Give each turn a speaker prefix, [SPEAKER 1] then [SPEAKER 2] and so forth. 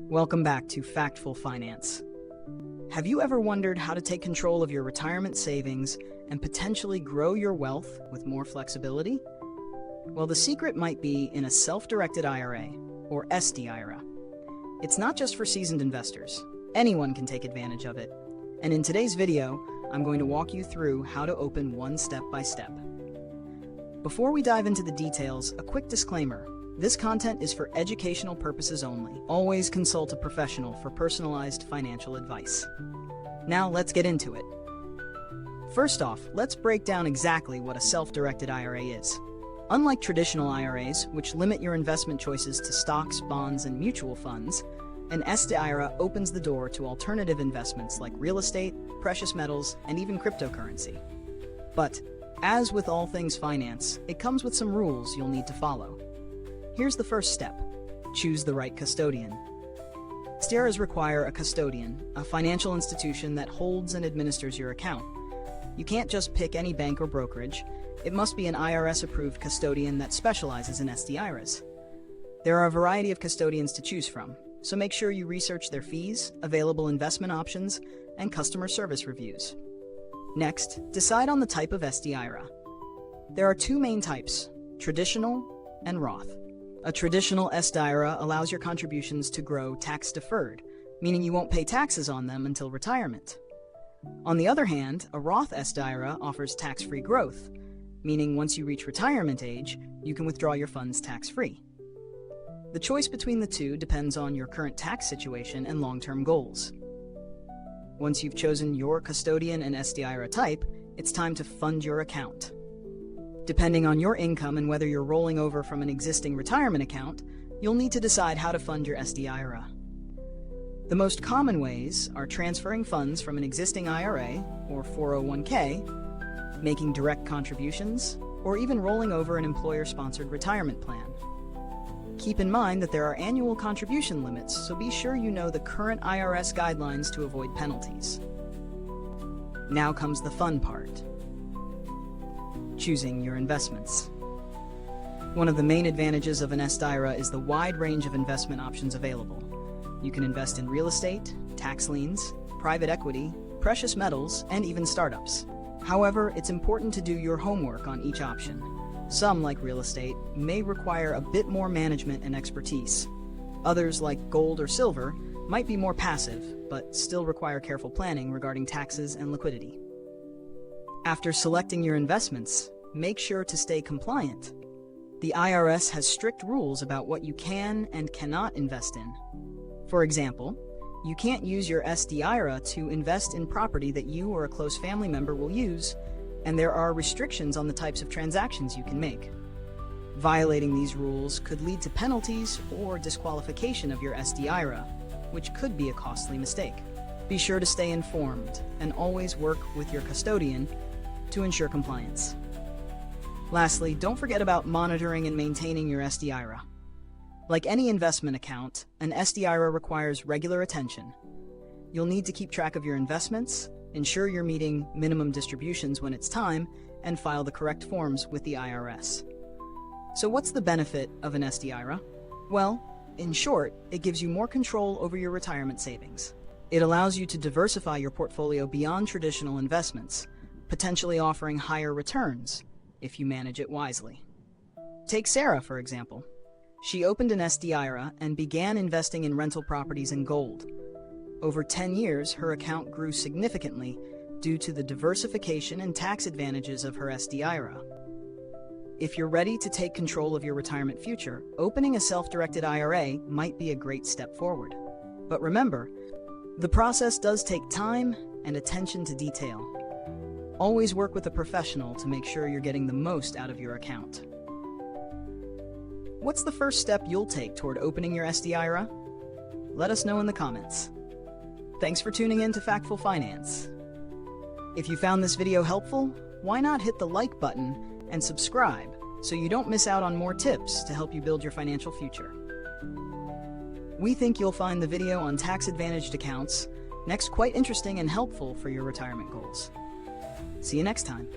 [SPEAKER 1] Welcome back to Factful Finance. Have you ever wondered how to take control of your retirement savings and potentially grow your wealth with more flexibility? Well, the secret might be in a self-directed IRA, or SDIRA. It's not just for seasoned investors. Anyone can take advantage of it. And in today's video, I'm going to walk you through how to open one step by step. Before we dive into the details, a quick disclaimer. This content is for educational purposes only. Always consult a professional for personalized financial advice. Now let's get into it. First off, let's break down exactly what a self-directed IRA is. Unlike traditional IRAs, which limit your investment choices to stocks, bonds, and mutual funds, an SDIRA opens the door to alternative investments like real estate, precious metals, and even cryptocurrency. But, as with all things finance, it comes with some rules you'll need to follow. Here's the first step. Choose the right custodian. SDIRAs require a custodian, a financial institution that holds and administers your account. You can't just pick any bank or brokerage. It must be an IRS-approved custodian that specializes in SDIRAs. There are a variety of custodians to choose from, so make sure you research their fees, available investment options, and customer service reviews. Next, decide on the type of SDIRA. There are two main types, traditional and Roth. A traditional SDIRA allows your contributions to grow tax-deferred, meaning you won't pay taxes on them until retirement. On the other hand, a Roth SDIRA offers tax-free growth, meaning once you reach retirement age, you can withdraw your funds tax-free. The choice between the two depends on your current tax situation and long-term goals. Once you've chosen your custodian and SDIRA type, it's time to fund your account. Depending on your income and whether you're rolling over from an existing retirement account, you'll need to decide how to fund your SDIRA. The most common ways are transferring funds from an existing IRA or 401k, making direct contributions, or even rolling over an employer-sponsored retirement plan. Keep in mind that there are annual contribution limits, so be sure you know the current IRS guidelines to avoid penalties. Now comes the fun part. Choosing your investments. One of the main advantages of an SDIRA is the wide range of investment options available. You can invest in real estate, tax liens, private equity, precious metals, and even startups. However, it's important to do your homework on each option. Some, like real estate, may require a bit more management and expertise. Others, like gold or silver, might be more passive, but still require careful planning regarding taxes and liquidity. After selecting your investments, make sure to stay compliant. The IRS has strict rules about what you can and cannot invest in. For example, you can't use your SDIRA to invest in property that you or a close family member will use, and there are restrictions on the types of transactions you can make. Violating these rules could lead to penalties or disqualification of your SDIRA, which could be a costly mistake. Be sure to stay informed and always work with your custodian to ensure compliance. Lastly, don't forget about monitoring and maintaining your SDIRA. Like any investment account, an SDIRA requires regular attention. You'll need to keep track of your investments, ensure you're meeting minimum distributions when it's time, and file the correct forms with the IRS. So what's the benefit of an SDIRA? Well, in short, it gives you more control over your retirement savings. It allows you to diversify your portfolio beyond traditional investments, potentially offering higher returns if you manage it wisely. Take Sarah, for example. She opened an SDIRA and began investing in rental properties and gold. Over 10 years, her account grew significantly due to the diversification and tax advantages of her SDIRA. If you're ready to take control of your retirement future, opening a self-directed IRA might be a great step forward. But remember, the process does take time and attention to detail. Always work with a professional to make sure you're getting the most out of your account. What's the first step you'll take toward opening your SDIRA? Let us know in the comments. Thanks for tuning in to Factful Finance. If you found this video helpful, why not hit the like button and subscribe so you don't miss out on more tips to help you build your financial future. We think you'll find the video on tax-advantaged accounts next quite interesting and helpful for your retirement goals. See you next time.